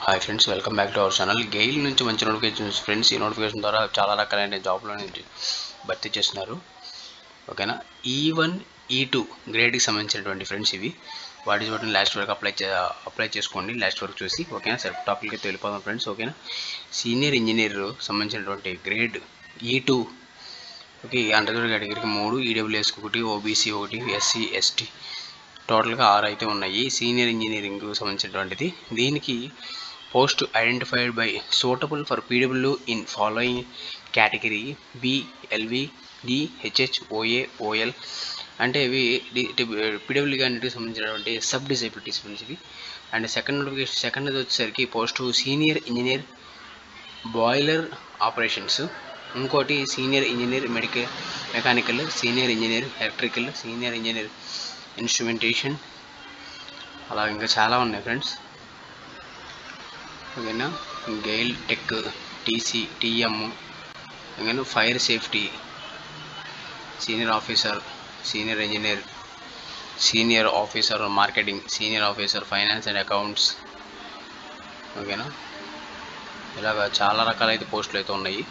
Hi friends, welcome back to our channel. GAIL నుంచి మంచి notifications friends. ఈ నోటిఫికేషన్ ద్వారా చాలా రకాలైన జాబ్ల నుంచి భర్తీ చేస్తున్నారు. ఓకేనా. E1 E2 గ్రేడ్కి సంబంధించినటువంటి ఫ్రెండ్స్ ఇవి. వాటి వాటిని లాస్ట్ వరకు అప్లై చేసుకోండి, లాస్ట్ వరకు చూసి. ఓకేనా. సెల్ఫ్ టాపిక్కి వెళ్ళిపోదాం ఫ్రెండ్స్. ఓకేనా. సీనియర్ ఇంజనీర్ సంబంధించినటువంటి grade E2. Okay. Under grade కేటగిరీకి 3, ఈడబ్ల్యూఎస్కి 1, ఓబీసీ 1, ఎస్సీ ఎస్టీ టోటల్గా 6 అయితే ఉన్నాయి. సీనియర్ ఇంజనీరింగ్ సంబంధించినటువంటిది. దీనికి post identified by suitable for PW in following category B, LV, D, HH, OA, OL అంటే ఇవి పీడబ్ల్యూ క్యాండిడేట్కి సంబంధించినటువంటి సబ్ డిసేబిలిటీస్ ఫ్రెండ్స్ ఇవి. అండ్ సెకండ్ వచ్చేసరికి post senior engineer boiler operations, ఇంకోటి senior engineer mechanical, senior engineer electrical, senior engineer instrumentation, అలా ఇంకా చాలా ఉన్నాయి ఫ్రెండ్స్. ఓకేనా. గెయిల్ టెక్, టీసీ, టీఎం, ఓకేనా. Fire safety, senior officer, senior engineer, senior officer marketing, senior officer finance and accounts. ఓకేనా. ఇలాగా చాలా రకాలైతే పోస్టులు అయితే ఉన్నాయి.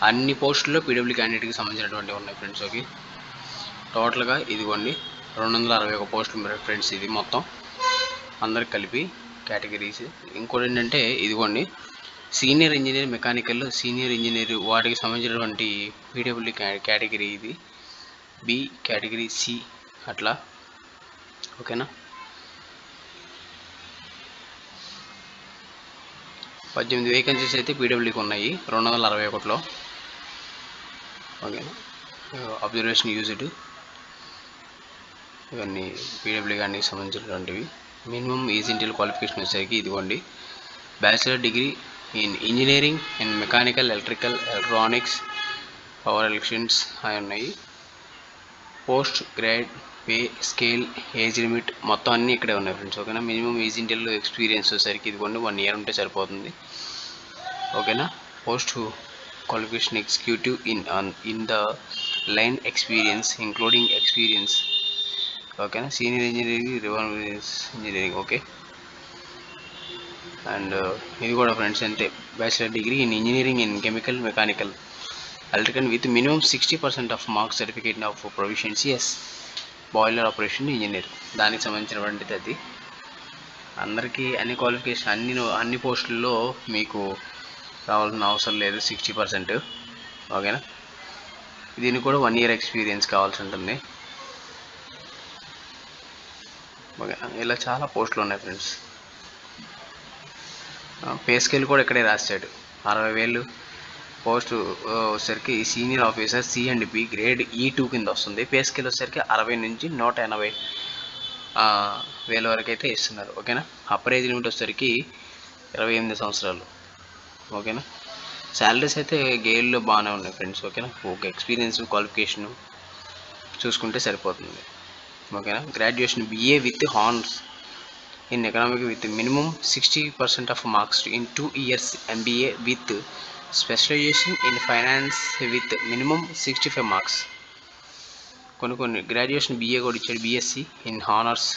అన్ని పోస్టుల్లో పీడబ్ల్యూ క్యాండిడేట్కి సంబంధించినటువంటి ఉన్నాయి ఫ్రెండ్స్. ఓకే. టోటల్గా ఇదిగోండి 261 పోస్టులు ఫ్రెండ్స్. ఇది మొత్తం అందరికి కలిపి కేటగిరీస్. ఇంకోటి ఏంటంటే ఇదిగోండి senior engineer mechanical, senior engineer వాటికి సంబంధించినటువంటి పీడబ్ల్యూ కేటగిరీ ఇది. బి కేటగిరీ, సి అట్లా. ఓకేనా. 18 వేకెన్సీస్ అయితే పీడబ్ల్యూకి ఉన్నాయి 261లో. ఓకేనా. అబ్జర్వేషన్ యూజ్డ్ ఇవన్నీ పీడబ్ల్యూ కానీ సంబంధించినటువంటివి. మినిమం ఈజ్ ఇంటిల్ క్వాలిఫికేషన్ వచ్చేసరికి ఇదిగోండి bachelor degree in engineering and mechanical, electrical, electronics, power elections అవి ఉన్నాయి. Post grad pay scale, age limit మొత్తం అన్నీ ఇక్కడే ఉన్నాయి ఫ్రెండ్స్. ఓకేనా. మినిమం ఈజ్ ఇంటిల్ ఎక్స్పీరియన్స్ వచ్చేసరికి ఇదిగోండి 1 year ఉంటే సరిపోతుంది. ఓకేనా. Post qualification executive in the line experience including experience. ఓకేనా. Senior engineering, engineering. Okay. And ఇది కూడా ఫ్రెండ్స్ అంతే. Bachelor degree in engineering in chemical, mechanical, electrical with minimum 60% of marks certificate of proficiency as boiler operation engineer. దానికి సంబంధించినటువంటిది అది. అందరికీ అన్ని qualification అన్ని పోస్టుల్లో మీకు రావాల్సిన అవసరం లేదు 60%. ఓకేనా. దీనికి కూడా 1 year ఎక్స్పీరియన్స్ కావాల్సి ఉంటుంది. ఓకే. ఇలా చాలా పోస్టులు ఉన్నాయి ఫ్రెండ్స్. పే స్కేల్ కూడా ఇక్కడే రాశాడు. 60,000 పోస్టు వచ్చేసరికి senior officer C and B grade E2 కింద వస్తుంది. పే స్కేల్ వచ్చేసరికి 60 నుంచి 180,000 వరకు అయితే ఇస్తున్నారు. ఓకేనా. అప్పర్ ఏజ్ లిమిట్ వచ్చేసరికి 28 సంవత్సరాలు. ఓకేనా. శాలరీస్ అయితే గెయిల్లో బాగానే ఉన్నాయి ఫ్రెండ్స్. ఓకేనా. ఒక ఎక్స్పీరియన్స్ క్వాలిఫికేషన్ చూసుకుంటే సరిపోతుంది. ఓకేనా. Graduation BA with honours in economic with minimum 60% of marks in 2 years MBA with specialisation in finance with minimum 65 marks. కొన్ని గ్రాడ్యుయేషన్ BA కూడా ఇచ్చాడు, BSc ఇన్ హానర్స్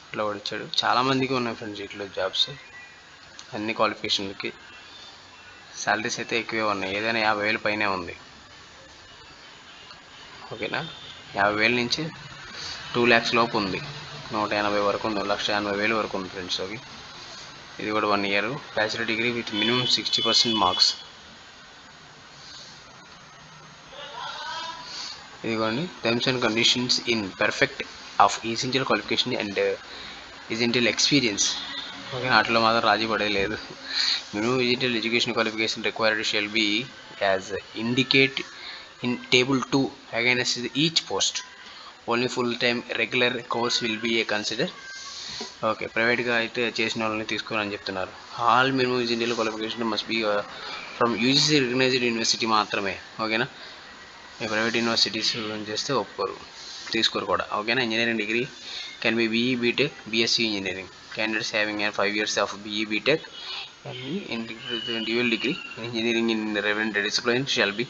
ఇట్లా కూడా ఇచ్చాడు. చాలామందికి ఉన్నాయి ఫ్రెండ్స్ ఇట్లా జాబ్స్. అన్ని క్వాలిఫికేషన్లకి శాలరీస్ అయితే ఎక్కువే ఉన్నాయి. ఏదైనా 50,000 పైనే ఉంది. ఓకేనా. 50,000 నుంచి 2 lakhs లోపు ఉంది. 180 వరకు ఉంది, 1,80,000 వరకు ఉంది ఫ్రెండ్స్. ఓకే. ఇది కూడా 1 year bachelor degree with minimum 60% marks. ఇదిగోండి terms and conditions in perfect of essential qualification and essential experience. Okay. అట్లా మాత్రం రాజీ పడేది లేదు. Minimum essential education qualification required shall be as indicate in table 2 against each post. Only full time regular course will be a consider. Okay. ప్రైవేట్గా అయితే చేసిన వాళ్ళని తీసుకోవాలని చెప్తున్నారు. All minimum engineer qualification must be from UGC recognised university మాత్రమే. ఓకేనా. Private universities చేస్తే ఒప్పుకోరు, తీసుకోరు కూడా. ఓకేనా. Engineering degree can be BE, BTech, BSc engineering. Candidates having 5 years of BE, BTech and dual degree engineering in relevant discipline shall be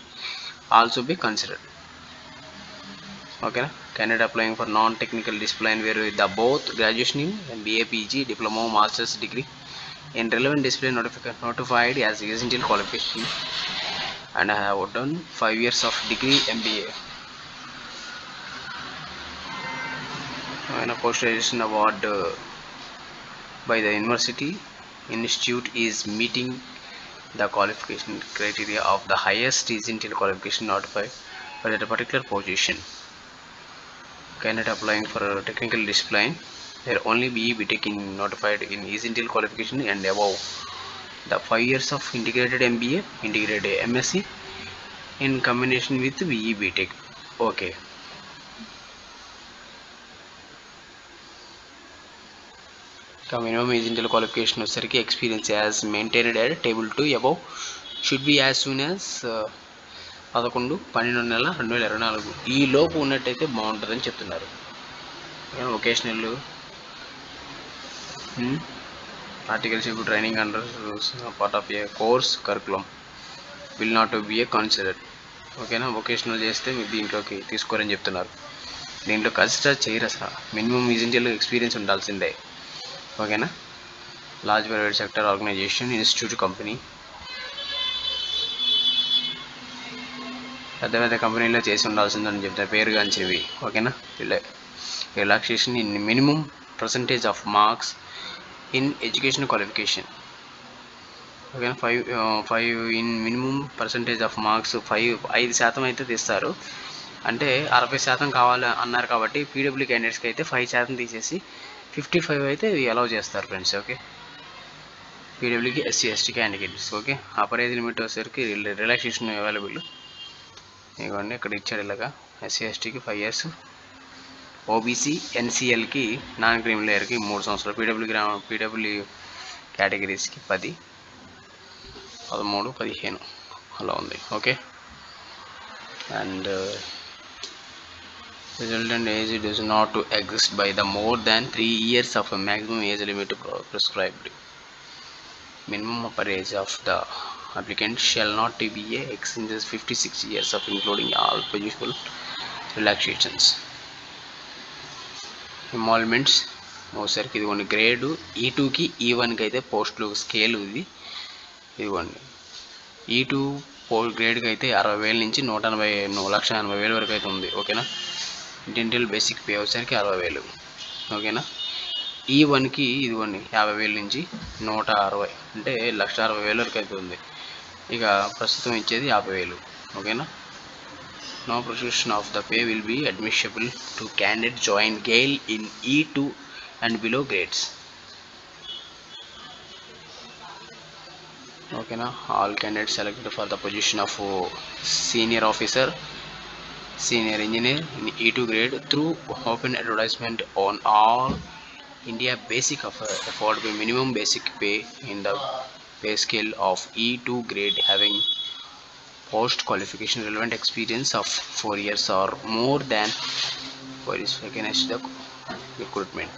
also be considered. ఓకేనా. candidate applying for non-technical discipline where the both graduation in BA, PG, diploma, master's degree in relevant display notified as Intel qualification, and I have done 5 years of degree MBA. And a post-graduation award by the university institute is meeting the qualification criteria of the highest Intel qualification notified for that particular position. Candidate applying for a technical discipline, there only be taken notified in Intel qualification and above the 5 years of integrated MBA, integrated MSc in combination with BE BTech. Okay. Minimum Intel qualification వచ్చేసరికి experience as maintained at table 2 above should be as soon as 11/12/2024 ఈ లోపు ఉన్నట్టయితే బాగుంటుందని చెప్తున్నారు. Vocational articleship training under part of A course curriculum will not be A considered. ఓకేనా, vocational చేస్తే మీరు దీంట్లోకి తీసుకోరని చెప్తున్నారు. దీంట్లో కన్సిడర్ చేయరు అసలు. మినిమం Intel ఎక్స్పీరియన్స్ ఉండాల్సిందే. ఓకేనా, large private sector organisation, institute, company, పెద్ద పెద్ద కంపెనీలో చేసి ఉండాల్సిందని చెప్తారు పేరు గాంచినవి. ఓకేనా, relaxation in minimum percentage of marks in education qualification. ఓకేనా, 5 in minimum percentage of marks 5% అయితే తీస్తారు. అంటే 60% కావాలి అన్నారు కాబట్టి పీడబ్ల్యూ క్యాండిడేట్స్కి అయితే 5% తీసేసి 55 అయితే అలౌ చేస్తారు ఫ్రెండ్స్. ఓకే, పీడబ్ల్యూకి SC ST candidates. Okay, upper age limit వచ్చేసరికి రిలాక్సేషన్ అవైలబుల్. ఇదిగోండి ఇక్కడ ఇచ్చాడు ఇలాగా. SC STకి 5 years, OBC NCLకి నాన్ క్రీమ్ లేయర్కి 3 సంవత్సరాలు, పీడబ్ల్యూ కేటగిరీస్కి 10, 13, 15 అలా ఉంది. Okay, and resultant age does not to exist by the more than 3 years of a maximum age limit prescribed. Minimum upper age of the applicant shall not be exceeds 56 years of including all possible relaxations. Emoluments ఒకసారికి ఇదిగోండి grade E2కి E1కి అయితే పోస్టులు scale ఇది. ఇదిగోండి E2 గ్రేడ్కి అయితే 60,000 నుంచి 1,80,000 వరకు అయితే ఉంది. ఓకేనా, ఇంటెల్ బేసిక్ పే వచ్చేసరికి 60,000. ఓకేనా, E1కి ఇదిగోండి 50,000 నుంచి 160, అంటే 1,60,000 వరకు అయితే ఉంది. ఇక ప్రస్తుతం ఇచ్చేది 50,000. ఓకేనా, no protection of the pay will be admissible to candidate join GAIL in E2 and below grades. ఓకేనా, all candidates selected for the position of senior officer, senior engineer in E2 grade through open advertisement on all India basic affordable minimum basic pay in the pay scale of E2 grade having post qualification relevant experience of 4 years or more than for is against the recruitment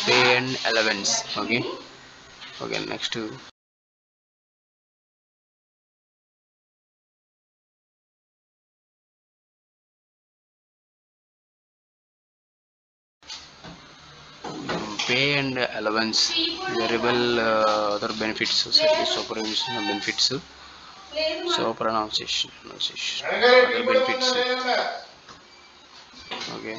pay and allowance. Okay, next pay and allowance, variable other benefits, service supervision benefits, so pronunciation other benefits. Okay,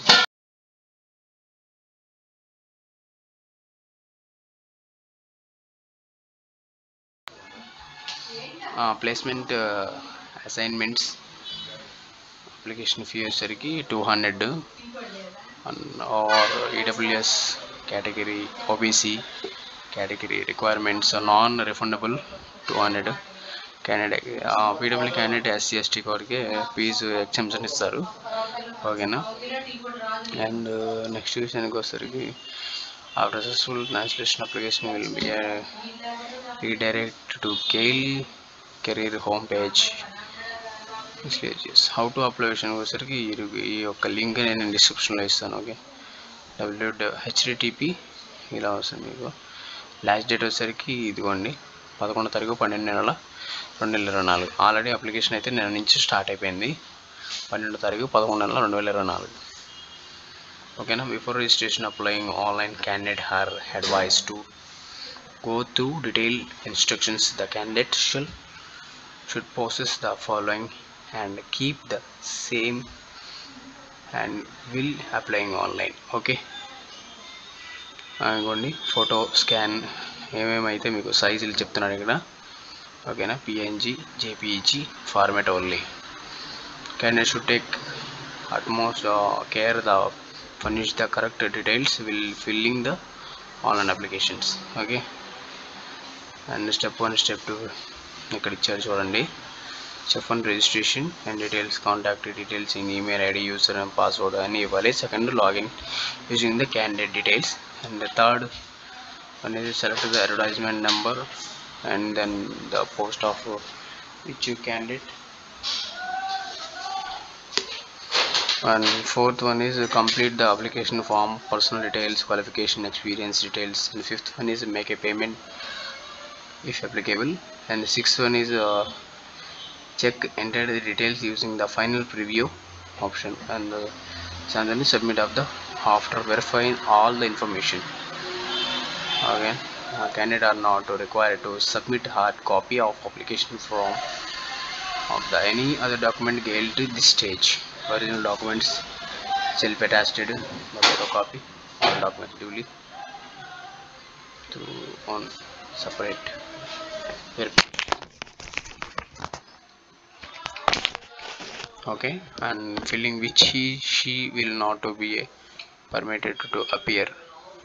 placement assignments, application fee వచ్చేసరికి 200 or EWS category, OBC category requirements are non-refundable 200. candidate PW candidate SC ST కోరికి fee exemption ఇస్తారు. ఓకేనా, and next విషయానికి వచ్చేసరికి after successful translation application will be redirect to GAIL career home page. How to apply విషయానికి వచ్చేసరికి ఈ యొక్క link నేను డిస్క్రిప్షన్లో ఇస్తాను. ఓకే, http ఇలా వస్తుంది మీకు. లాస్ట్ డేట్ వచ్చేసరికి ఇదిగోండి 11వ తారీఖు 12/2024. ఆల్రెడీ అప్లికేషన్ అయితే నిన్న నుంచి స్టార్ట్ అయిపోయింది. 12వ తారీఖు 11/2024. ఓకేనా, before registration applying online candidate her advice to go through detailed instructions. The candidate should possess the following and keep the same and will applying online. Okay, అనుకోండి ఫోటో స్కాన్ ఏమేమైతే మీకు సైజులు చెప్తున్నాను ఇక్కడ. ఓకేనా, PNG JPEG format only. Candidate should take utmost care the furnish the correct details while filling the online applications. Okay, and step 1 step 2 ఇక్కడ ఇచ్చారు చూడండి. Step 1 registration and details, contact details in email ID, user and password అని ఇవ్వాలి. Second, login using the candidate details, and the third one is select the advertisement number and then the post of which you candidate. And fourth one is complete the application form, personal details, qualification, experience details. And fifth one is make a payment if applicable. And the sixth one is check enter the details using the final preview option. And then submit of the after verifying all the information. Again, candidate are not required to submit hard copy of application form of the any other document gained to this stage. Original documents self attached, the photocopy all documents duly through on separate okay, and filling which she will not be permitted to appear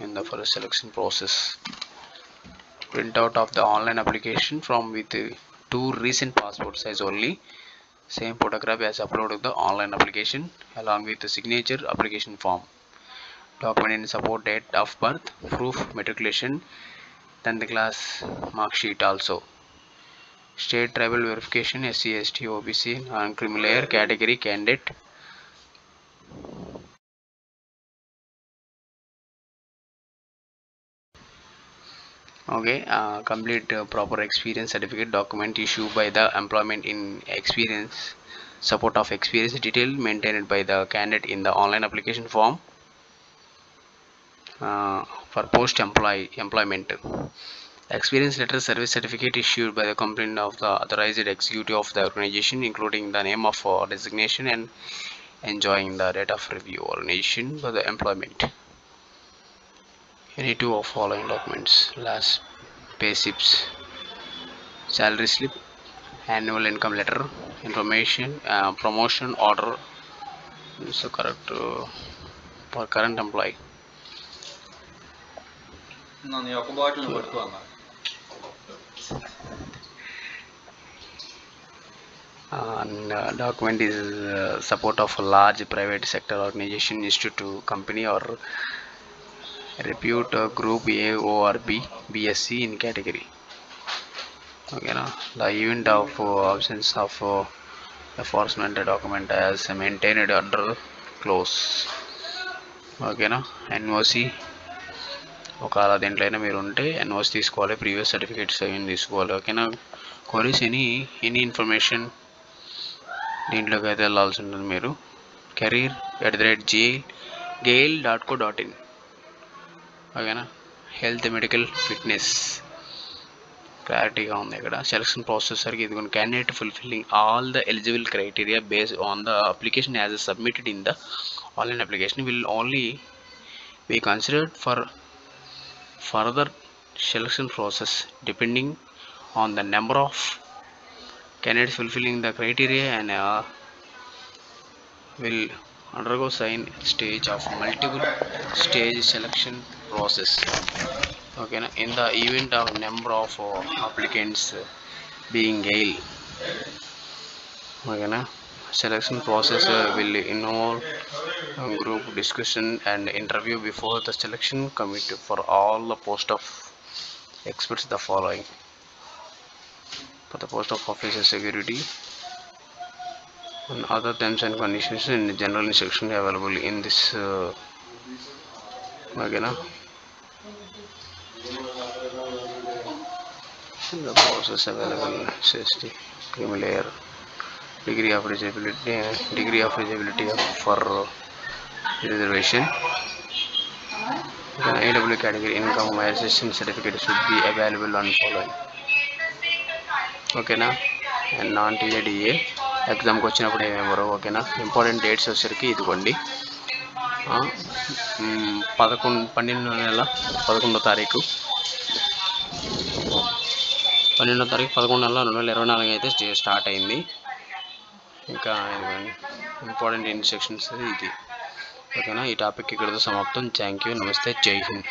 in the first selection process. Print out of the online application form with 2 recent passport size only. Same photograph as uploaded the online application along with the signature application form. Document in support date of birth, proof matriculation, 10th class mark sheet also. State tribal verification, SC, ST, OBC, non-criminal layer category candidate. Okay, complete proper experience certificate document issued by the employment in experience, support of experience detail maintained by the candidate in the online application form for post employment. Experience letter, service certificate issued by the company of the authorized executive of the organization, including the name of designation and enjoying the date of review organization for the employment. Any two of following documents: last pay slips, salary slip, annual income letter, information, promotion order. So correct for current employee. And document is support of a large private sector organization, institute, company or repute group A or B, BSc in category. Okay, now the event of absence of enforcement document as maintained under close. Okay, now NOC ఒకవేళ దీంట్లో అయినా మీరు ఉంటే NOC తీసుకోవాలి, previous certificates అవి తీసుకోవాలి. ఓకేనా, queries any information దీంట్లోకి అయితే వెళ్ళాల్సి ఉంటుంది మీరు. career@gale.co.in. ఓకేనా, హెల్త్ మెడికల్ ఫిట్నెస్ క్లారిటీగా ఉంది ఇక్కడ. సెలక్షన్ ప్రాసెసర్కి ఇదిగోండి, candidate fulfilling all the eligible criteria based on the application as submitted in the online application will only be considered for further selection process depending on the number of candidates fulfilling the criteria and will undergo sign stage of multiple stage selection process. Okay, in the event of number of applicants being gale, okay, selection process will involve group discussion and interview before the selection committee for all the post of experts the following: for the post of officer security and other terms and conditions in general instruction available in this okay, the process available safety criminal layer, degree of eligibility for reservation. AW category income verification certificate should be available on following. ఓకేనా. And non TADA ఎగ్జామ్కి వచ్చినప్పుడు ఏమేమో. ఓకేనా. Important dates వచ్చేసరికి ఇదిగోండి 12 నెల 11వ తారీఖు 11 నెల 2024 అయితే స్టార్ట్ అయింది. ఇంకా ఇదిగోండి ఇంపార్టెంట్ ఇన్స్ట్రక్షన్స్ ఇది. ఓకేనా. ఈ టాపిక్ ఇక్కడితో సమాప్తం. Thank you. నమస్తే. జై హింద్.